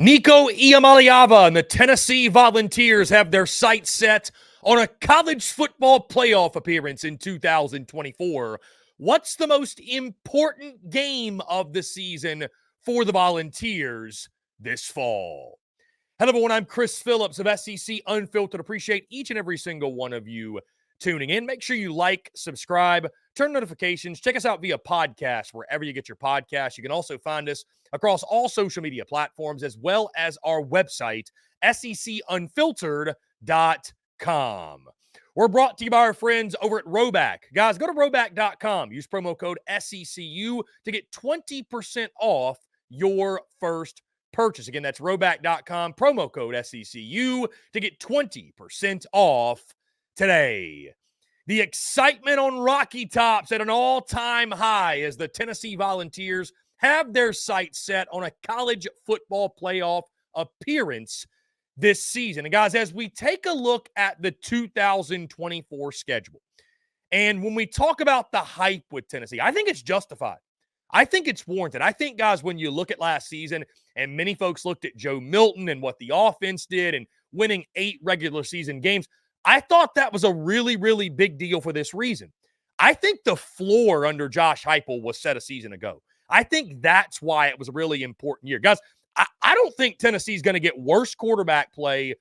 Nico Iamaleava and the Tennessee Volunteers have their sights set on a college football playoff appearance in 2024. What's the most important game of the season for the Volunteers this fall? Hello, everyone. I'm Chris Phillips of SEC Unfiltered. Appreciate each and every single one of you tuning in. Make sure you like, subscribe, turn notifications. Check us out via podcast wherever you get your podcasts. You can also find us across all social media platforms as well as our website, secunfiltered.com. We're brought to you by our friends over at RHOBACK. Guys, go to RHOBACK.com. Use promo code SECU to get 20% off your first purchase. Again, that's RHOBACK.com. Promo code SECU to get 20% off today. The excitement on Rocky Tops at an all-time high as the Tennessee Volunteers have their sights set on a college football playoff appearance this season. And guys, as we take a look at the 2024 schedule, and when we talk about the hype with Tennessee, I think it's justified. I think it's warranted. I think, guys, when you look at last season, and many folks looked at Joe Milton and what the offense did and winning 8 regular season games, I thought that was a really, really big deal for this reason. I think the floor under Josh Heupel was set a season ago. I think that's why it was a really important year. Guys, I don't think Tennessee's going to get worse quarterback play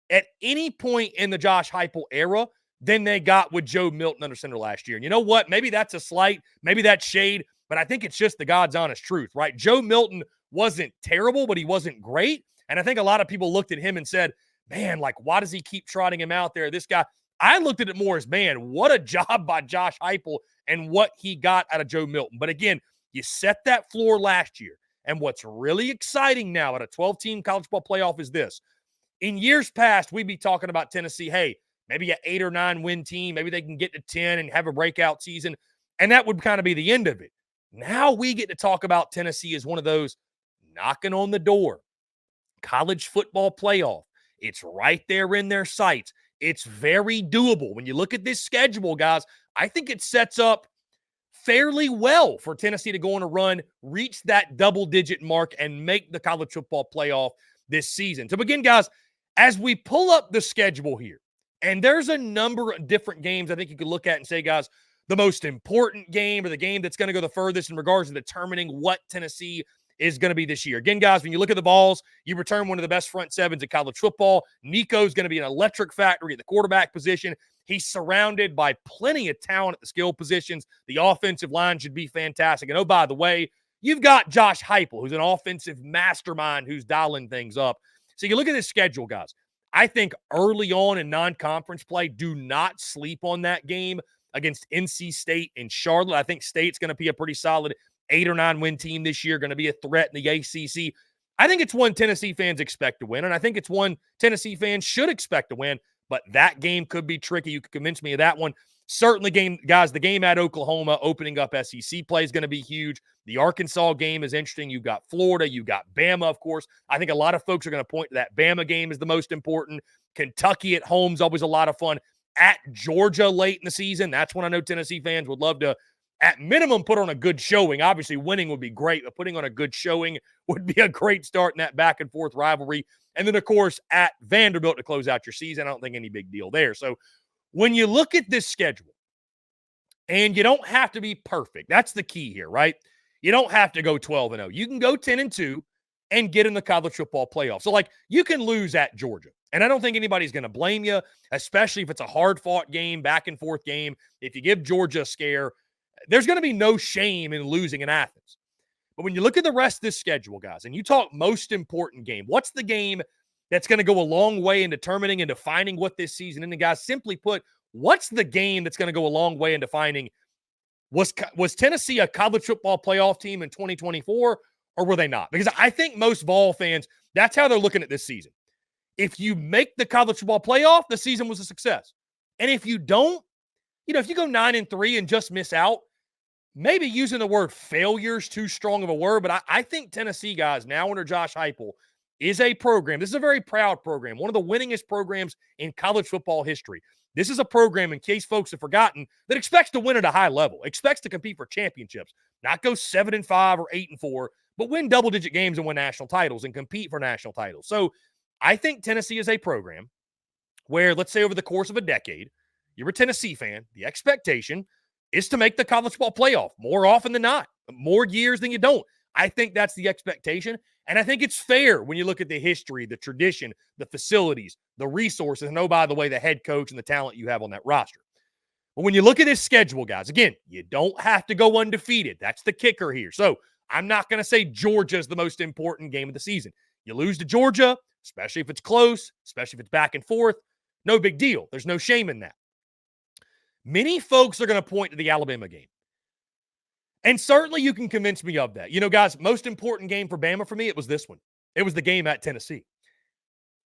at any point in the Josh Heupel era than they got with Joe Milton under center last year. And you know what? Maybe that's a slight, maybe that's shade, but I think it's just the God's honest truth, right? Joe Milton wasn't terrible, but he wasn't great. And I think a lot of people looked at him and said, man, like, why does he keep trotting him out there? This guy, I looked at it more as, man, what a job by Josh Heupel and what he got out of Joe Milton. But again, you set that floor last year. And what's really exciting now at a 12-team college football playoff is this. In years past, we'd be talking about Tennessee, hey, maybe an 8 or 9 win team. Maybe they can get to 10 and have a breakout season. And that would kind of be the end of it. Now we get to talk about Tennessee as one of those knocking on the door. College football playoff. It's right there in their sights. It's very doable. When you look at this schedule, guys, I think it sets up fairly well for Tennessee to go on a run, reach that double-digit mark, and make the college football playoff this season. To begin, guys, as we pull up the schedule here, and there's a number of different games I think you could look at and say, guys, the most important game or the game that's going to go the furthest in regards to determining what Tennessee is going to be this year. Again, guys, when you look at the Vols, you return one of the best front sevens in college football. Nico's going to be an electric factory at the quarterback position. He's surrounded by plenty of talent at the skill positions. The offensive line should be fantastic. And oh, by the way, you've got Josh Heupel, who's an offensive mastermind who's dialing things up. So you look at this schedule, guys. I think early on in non-conference play, do not sleep on that game against NC State and Charlotte. I think State's going to be a pretty solid 8 or 9 win team this year, going to be a threat in the ACC. I think it's one Tennessee fans expect to win, and I think it's one Tennessee fans should expect to win, but that game could be tricky. You could convince me of that one. Certainly, the game at Oklahoma opening up SEC play is going to be huge. The Arkansas game is interesting. You've got Florida. You've got Bama, of course. I think a lot of folks are going to point to that Bama game as the most important. Kentucky at home is always a lot of fun. At Georgia late in the season, that's when I know Tennessee fans would love to, at minimum, put on a good showing. Obviously, winning would be great, but putting on a good showing would be a great start in that back-and-forth rivalry. And then, of course, at Vanderbilt to close out your season. I don't think any big deal there. So when you look at this schedule, and you don't have to be perfect. That's the key here, right? You don't have to go 12-0. You can go 10-2 and get in the college football playoff. So, like, you can lose at Georgia. And I don't think anybody's going to blame you, especially if it's a hard-fought game, back-and-forth game. If you give Georgia a scare, there's going to be no shame in losing in Athens. But when you look at the rest of this schedule, guys, and you talk most important game, what's the game that's going to go a long way in determining and defining what this season is? And guys, simply put, what's the game that's going to go a long way in defining was Tennessee a college football playoff team in 2024, or were they not? Because I think most Vol fans, that's how they're looking at this season. If you make the college football playoff, the season was a success. And if you don't, if you go 9-3 and just miss out, maybe using the word failure is too strong of a word, but I think Tennessee, guys, now under Josh Heupel, is a program. This is a very proud program, one of the winningest programs in college football history. This is a program, in case folks have forgotten, that expects to win at a high level, expects to compete for championships, not go 7-5 or 8-4, but win double-digit games and win national titles and compete for national titles. So I think Tennessee is a program where, let's say over the course of a decade, you're a Tennessee fan, the expectation is to make the college football playoff more often than not, more years than you don't. I think that's the expectation, and I think it's fair when you look at the history, the tradition, the facilities, the resources, and, oh, by the way, the head coach and the talent you have on that roster. But when you look at this schedule, guys, again, you don't have to go undefeated. That's the kicker here. So I'm not going to say Georgia is the most important game of the season. You lose to Georgia, especially if it's close, especially if it's back and forth, no big deal. There's no shame in that. Many folks are going to point to the Alabama game. And certainly you can convince me of that. You know, guys, most important game for Bama for me, it was this one. It was the game at Tennessee.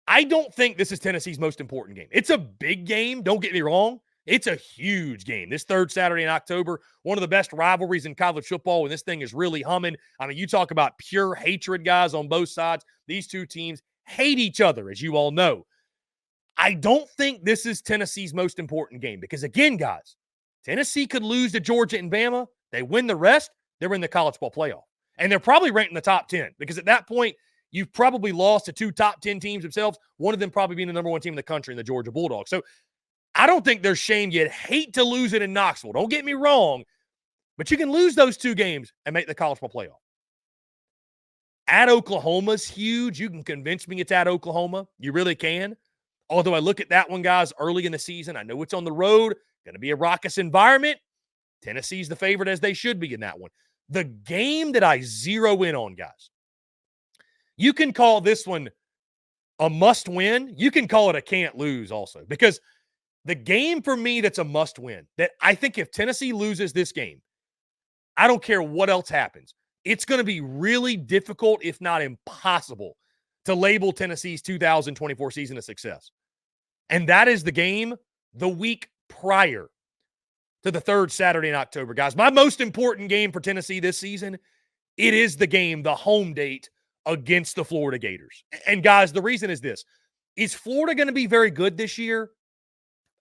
I don't think this is Tennessee's most important game. It's a big game, don't get me wrong. It's a huge game. This third Saturday in October, one of the best rivalries in college football, and this thing is really humming. I mean, you talk about pure hatred, guys, on both sides. These two teams hate each other, as you all know. I don't think this is Tennessee's most important game because, again, guys, Tennessee could lose to Georgia and Bama. They win the rest, they're in the college football playoff. And they're probably ranked in the top 10 because at that point, you've probably lost to two top 10 teams themselves, one of them probably being the number one team in the country in the Georgia Bulldogs. So I don't think there's shame. You'd hate to lose it in Knoxville. Don't get me wrong, but you can lose those two games and make the college football playoff. At Oklahoma's huge. You can convince me it's at Oklahoma. You really can. Although I look at that one, guys, early in the season, I know it's on the road, going to be a raucous environment. Tennessee's the favorite as they should be in that one. The game that I zero in on, guys, you can call this one a must win. You can call it a can't lose also, because the game for me that's a must win, that I think if Tennessee loses this game, I don't care what else happens, it's going to be really difficult, if not impossible, to label Tennessee's 2024 season a success. And that is the game the week prior to the third Saturday in October, guys. My most important game for Tennessee this season, it is the game, the home date against the Florida Gators. And guys, the reason is this. Is Florida going to be very good this year?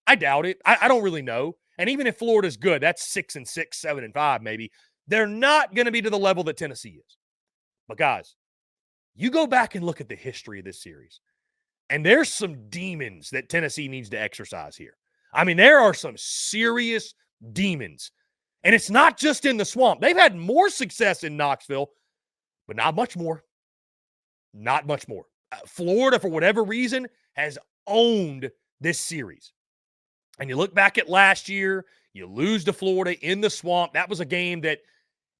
I doubt it. I don't really know. And even if Florida's good, that's 6-6, 7-5 maybe. They're not going to be to the level that Tennessee is. But guys, you go back and look at the history of this series, and there's some demons that Tennessee needs to exercise here. I mean, there are some serious demons. And it's not just in the swamp. They've had more success in Knoxville, but not much more. Not much more. Florida, for whatever reason, has owned this series. And you look back at last year, you lose to Florida in the swamp. That was a game that,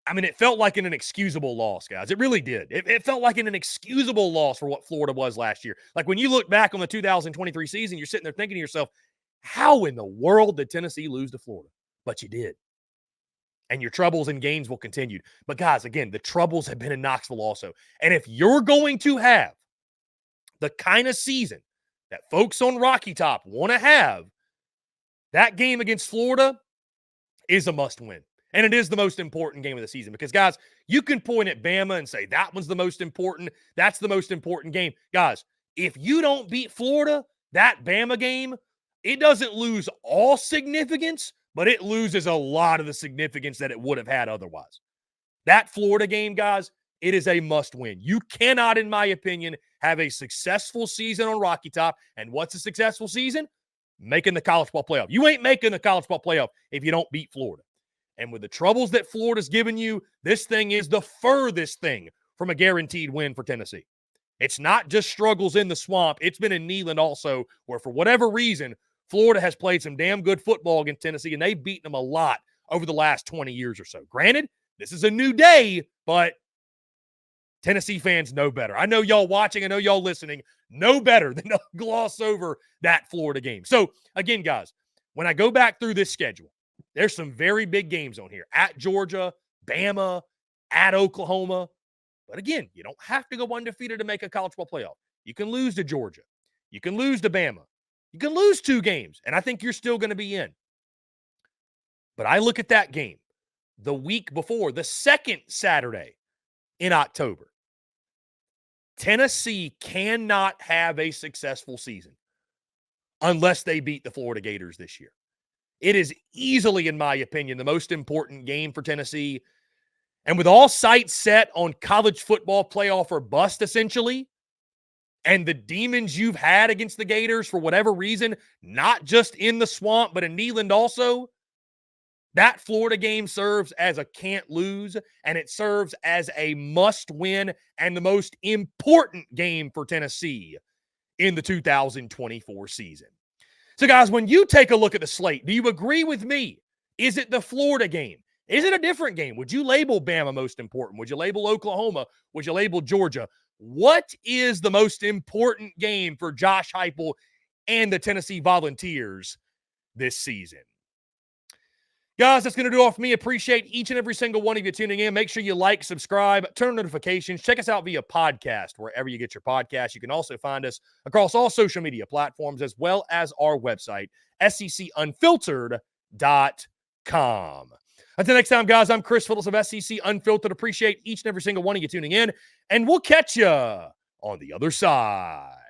I mean, it felt like an inexcusable loss, guys. It really did. It felt like an inexcusable loss for what Florida was last year. Like when you look back on the 2023 season, you're sitting there thinking to yourself, how in the world did Tennessee lose to Florida? But you did. And your troubles in Gainesville continued. But guys, again, the troubles have been in Knoxville also. And if you're going to have the kind of season that folks on Rocky Top want to have, that game against Florida is a must-win. And it is the most important game of the season because, guys, you can point at Bama and say that one's the most important. That's the most important game. Guys, if you don't beat Florida, that Bama game, it doesn't lose all significance, but it loses a lot of the significance that it would have had otherwise. That Florida game, guys, it is a must-win. You cannot, in my opinion, have a successful season on Rocky Top. And what's a successful season? Making the college football playoff. You ain't making the college football playoff if you don't beat Florida. And with the troubles that Florida's given you, this thing is the furthest thing from a guaranteed win for Tennessee. It's not just struggles in the swamp. It's been in Neyland also, where for whatever reason, Florida has played some damn good football against Tennessee, and they've beaten them a lot over the last 20 years or so. Granted, this is a new day, but Tennessee fans know better. I know y'all watching, I know y'all listening, know better than to gloss over that Florida game. So, again, guys, when I go back through this schedule, there's some very big games on here. At Georgia, Bama, at Oklahoma. But again, you don't have to go undefeated to make a college football playoff. You can lose to Georgia. You can lose to Bama. You can lose 2 games, and I think you're still going to be in. But I look at that game the week before, the second Saturday in October. Tennessee cannot have a successful season unless they beat the Florida Gators this year. It is easily, in my opinion, the most important game for Tennessee. And with all sights set on college football playoff or bust, essentially, and the demons you've had against the Gators for whatever reason, not just in the swamp, but in Neyland also, that Florida game serves as a can't lose, and it serves as a must win and the most important game for Tennessee in the 2024 season. So, guys, when you take a look at the slate, do you agree with me? Is it the Florida game? Is it a different game? Would you label Bama most important? Would you label Oklahoma? Would you label Georgia? What is the most important game for Josh Heupel and the Tennessee Volunteers this season? Guys, that's going to do all for me. Appreciate each and every single one of you tuning in. Make sure you like, subscribe, turn on notifications. Check us out via podcast, wherever you get your podcasts. You can also find us across all social media platforms, as well as our website, SECUnfiltered.com. Until next time, guys, I'm Chris Phillips of SEC Unfiltered. Appreciate each and every single one of you tuning in, and we'll catch you on the other side.